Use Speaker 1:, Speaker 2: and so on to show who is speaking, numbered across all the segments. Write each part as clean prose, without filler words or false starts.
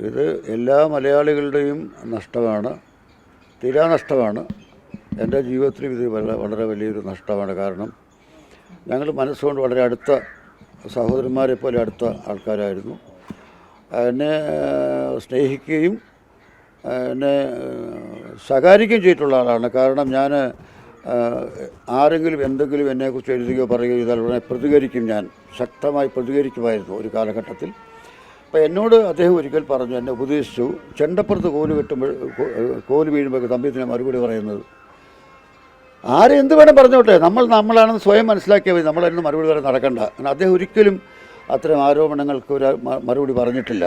Speaker 1: ഇത് എല്ലാ മലയാളികളുടെയും നഷ്ടമാണ്, തീരാനഷ്ടമാണ്. എൻ്റെ ജീവിതത്തിൽ ഇത് വളരെ വലിയൊരു നഷ്ടമാണ്. കാരണം ഞങ്ങൾ മനസ്സുകൊണ്ട് വളരെ അടുത്ത സഹോദരന്മാരെ പോലെ അടുത്ത ആൾക്കാരായിരുന്നു. എന്നെ സ്നേഹിക്കുകയും എന്നെ ശകാരിക്കുകയും ചെയ്തിട്ടുള്ള ആളാണ്. കാരണം ഞാൻ ആരെങ്കിലും എന്തെങ്കിലും എന്നെക്കുറിച്ച് എഴുതുകയോ പറയുകയോ ചെയ്താൽ ഉടനെ പ്രതികരിക്കും. ഞാൻ ശക്തമായി പ്രതികരിക്കുമായിരുന്നു ഒരു കാലഘട്ടത്തിൽ. അപ്പോൾ എന്നോട് അദ്ദേഹം ഒരിക്കൽ പറഞ്ഞു, എന്നെ ഉപദേശിച്ചു, ചെണ്ടപ്പുറത്ത് കോല് വീഴുമ്പോൾ തമ്പിത്തിനെ മറുപടി പറയുന്നത്, ആരും എന്ത് വേണം പറഞ്ഞോട്ടെ, നമ്മളാണെന്ന് സ്വയം മനസ്സിലാക്കിയാൽ മതി, നമ്മളതിന് മറുപടി പറയാൻ നടക്കണ്ട. അദ്ദേഹം ഒരിക്കലും അത്തരം ആരോപണങ്ങൾക്ക് ഒരു മറുപടി പറഞ്ഞിട്ടില്ല.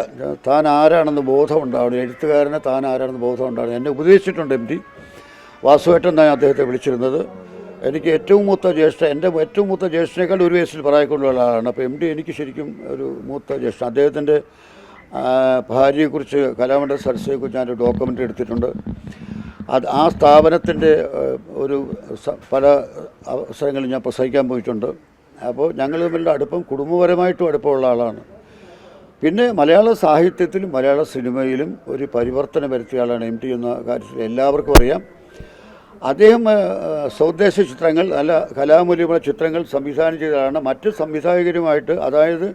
Speaker 1: താൻ ആരാണെന്ന് ബോധമുണ്ടാവണം, എഴുത്തുകാരനെ താൻ ആരാണെന്ന് ബോധമുണ്ടാവണം. എന്നെ ഉപദേശിച്ചിട്ടുണ്ട് എം ടി വാസുവേട്ടൻ എന്നാണ് അദ്ദേഹത്തെ വിളിച്ചിരുന്നത്. എനിക്ക് ഏറ്റവും മൂത്ത ജ്യേഷ്ഠൻ, എൻ്റെ ഏറ്റവും മൂത്ത ജ്യേഷ്ഠനേക്കാൾ ഒരു വയസ്സിൽ പ്രായക്കൊണ്ടുള്ള ആളാണ്. അപ്പോൾ എം ടി എനിക്ക് ശരിക്കും ഒരു മൂത്ത ജ്യേഷ്ഠൻ. അദ്ദേഹത്തിൻ്റെ ഭാര്യയെക്കുറിച്ച്, കലാമണ്ഡലം സരസ്വതിയെക്കുറിച്ച് ഞാനൊരു ഡോക്യുമെൻ്ററി എടുത്തിട്ടുണ്ട്. ആ സ്ഥാപനത്തിൻ്റെ പല അവസരങ്ങളിൽ ഞാൻ പ്രസംഗിക്കാൻ പോയിട്ടുണ്ട്. അപ്പോൾ ഞങ്ങൾ തമ്മിലുള്ള അടുപ്പം കുടുംബപരമായിട്ടും അടുപ്പമുള്ള ആളാണ്. പിന്നെ മലയാള സാഹിത്യത്തിലും മലയാള സിനിമയിലും ഒരു പരിവർത്തനം വരുത്തിയ ആളാണ് എം ടി എന്ന കാര്യത്തിൽ എല്ലാവർക്കും അറിയാം. അദ്ദേഹം സ്വദേശ ചിത്രങ്ങൾ, നല്ല കലാമൂല്യമുള്ള ചിത്രങ്ങൾ സംവിധാനം ചെയ്തതാണ്. മറ്റ് സംവിധായകരുമായിട്ട്, അതായത്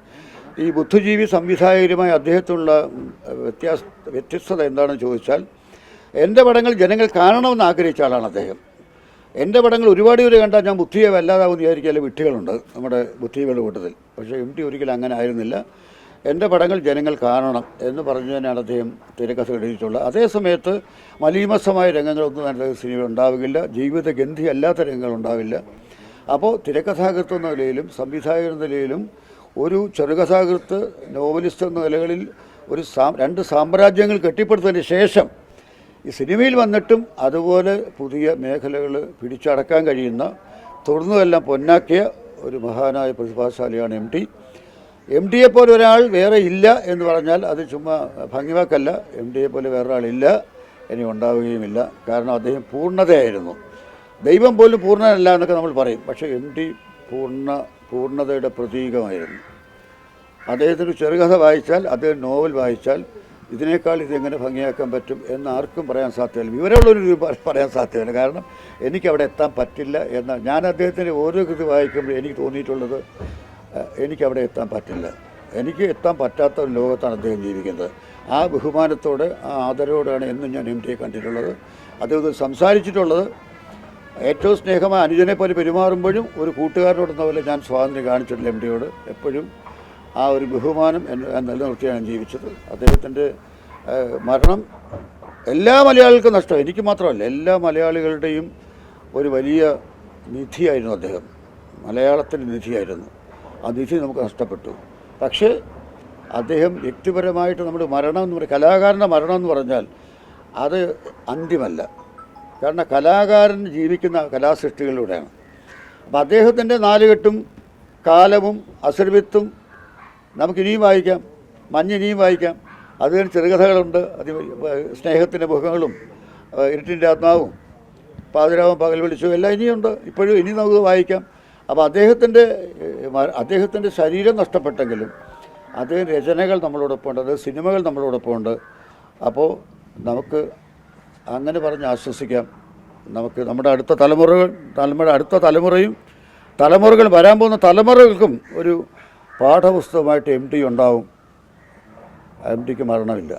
Speaker 1: ഈ ബുദ്ധിജീവി സംവിധായകരുമായി അദ്ദേഹത്തിനുള്ള വ്യത്യസ്തത എന്താണെന്ന് ചോദിച്ചാൽ, എൻ്റെ പടങ്ങൾ ജനങ്ങൾ കാണണമെന്ന് ആഗ്രഹിച്ച ആളാണ് അദ്ദേഹം. എൻ്റെ പടങ്ങൾ ഒരുപാട് പേര് കണ്ടാൽ ഞാൻ ബുദ്ധിയെ വല്ലാതാവും വിചാരിക്കാതെ വിട്ടികളുണ്ട് നമ്മുടെ ബുദ്ധികളുടെ കൂട്ടത്തിൽ. പക്ഷേ എം ടി ഒരിക്കലും അങ്ങനെ ആയിരുന്നില്ല. എൻ്റെ പടങ്ങൾ ജനങ്ങൾ കാണണം എന്ന് പറഞ്ഞു തന്നെയാണ് അദ്ദേഹം തിരക്കഥ എഴുതിയിട്ടുള്ളത്. അതേസമയത്ത് മലീമസമായ രംഗങ്ങളൊന്നും നല്ല സിനിമ ഉണ്ടാവുകയില്ല, ജീവിതഗന്ധി അല്ലാത്ത രംഗങ്ങളുണ്ടാവില്ല. അപ്പോൾ തിരക്കഥാകൃത്ത് എന്ന നിലയിലും സംവിധായകൻ എന്ന നിലയിലും ഒരു ചെറുകഥാകൃത്ത്, നോവലിസ്റ്റ് എന്ന നിലകളിൽ രണ്ട് സാമ്രാജ്യങ്ങൾ കെട്ടിപ്പടുത്തതിന് ശേഷം ഈ സിനിമയിൽ വന്നിട്ടും അതുപോലെ പുതിയ മേഖലകൾ പിടിച്ചടക്കാൻ കഴിയുന്ന, തുടർന്നുമെല്ലാം പൊന്നാക്കിയ ഒരു മഹാനായ പ്രതിഭാശാലിയാണ് എം ടി. എം ടിയെ പോലെ ഒരാൾ വേറെ ഇല്ല എന്ന് പറഞ്ഞാൽ അത് ചുമ്മാ ഭംഗിവാക്കല്ല. എം ടിയെ പോലെ വേറൊരാളില്ല, ഇനി ഉണ്ടാവുകയുമില്ല. കാരണം അദ്ദേഹം പൂർണ്ണതയായിരുന്നു. ദൈവം പോലും പൂർണ്ണനല്ല എന്നൊക്കെ നമ്മൾ പറയും. പക്ഷേ എം ടി പൂർണ്ണതയുടെ പ്രതീകമായിരുന്നു. അദ്ദേഹത്തിന് ചെറുകഥ വായിച്ചാൽ, അദ്ദേഹം നോവൽ വായിച്ചാൽ ഇതിനേക്കാൾ ഇതെങ്ങനെ ഭംഗിയാക്കാൻ പറ്റും എന്ന് ആർക്കും പറയാൻ സാധ്യമല്ല. വിവരമുള്ളൊരു പറയാൻ സാധ്യമല്ല. കാരണം എനിക്കവിടെ എത്താൻ പറ്റില്ല എന്ന് ഞാൻ അദ്ദേഹത്തിൻ്റെ ഓരോ കൃതി വായിക്കുമ്പോൾ എനിക്ക് തോന്നിയിട്ടുള്ളത്, എനിക്കവിടെ എത്താൻ പറ്റില്ല. എനിക്ക് എത്താൻ പറ്റാത്ത ഒരു ലോകത്താണ് അദ്ദേഹം ജീവിക്കുന്നത്. ആ ബഹുമാനത്തോടെ, ആ ആദരവോടെയാണ് എന്നും ഞാൻ എം ടിയെ കണ്ടിട്ടുള്ളത്. അദ്ദേഹം സംസാരിച്ചിട്ടുള്ളത്. ഏറ്റവും സ്നേഹമായ അനുജനെ പോലെ പെരുമാറുമ്പോഴും ഒരു കൂട്ടുകാരനോടെന്ന പോലെ ഞാൻ സ്വാതന്ത്ര്യം കാണിച്ചിട്ടില്ല എം ടിയോട്. എപ്പോഴും ആ ഒരു ബഹുമാനം നിലനിർത്തിയാണ് ഞാൻ ജീവിച്ചത്. അദ്ദേഹത്തിൻ്റെ മരണം എല്ലാ മലയാളികൾക്കും നഷ്ടം, എനിക്ക് മാത്രമല്ല, എല്ലാ മലയാളികളുടെയും ഒരു വലിയ നിധിയായിരുന്നു അദ്ദേഹം. മലയാളത്തിൻ്റെ നിധിയായിരുന്നു. ആ നിധി നമുക്ക് നഷ്ടപ്പെട്ടു. പക്ഷേ അദ്ദേഹം വ്യക്തിപരമായിട്ട് നമ്മുടെ മരണം എന്ന് പറയുന്നത്, കലാകാരൻ്റെ മരണം എന്ന് പറഞ്ഞാൽ അത് അന്ത്യമല്ല. കാരണം കലാകാരൻ ജീവിക്കുന്ന കലാസൃഷ്ടികളിലൂടെയാണ്. അപ്പം അദ്ദേഹത്തിൻ്റെ നാലുകെട്ടും കാലവും അസുരവിത്തും നമുക്കിനിയും വായിക്കാം, മഞ്ഞിനിയും വായിക്കാം. അതിന് ചെറുകഥകളുണ്ട്, സ്നേഹത്തിൻ്റെ മുഖങ്ങളും ഇരുട്ടിൻ്റെ ആത്മാവും പാതിരാവും പകൽ വിളിച്ചു എല്ലാം ഇനിയുണ്ട്, ഇനി നമുക്ക് വായിക്കാം. അപ്പോൾ അദ്ദേഹത്തിൻ്റെ ശരീരം നഷ്ടപ്പെട്ടെങ്കിലും അദ്ദേഹം രചനകൾ നമ്മളോടൊപ്പമുണ്ട്, അത് സിനിമകൾ നമ്മളോടൊപ്പമുണ്ട്. അപ്പോൾ നമുക്ക് അങ്ങനെ പറഞ്ഞ് ആശ്വസിക്കാം. നമുക്ക് നമ്മുടെ അടുത്ത തലമുറകൾ വരാൻ പോകുന്ന തലമുറകൾക്കും ഒരു പാഠപുസ്തകമായിട്ട് എം ടി ഉണ്ടാവും. എം ടിക്ക് മരണമില്ല.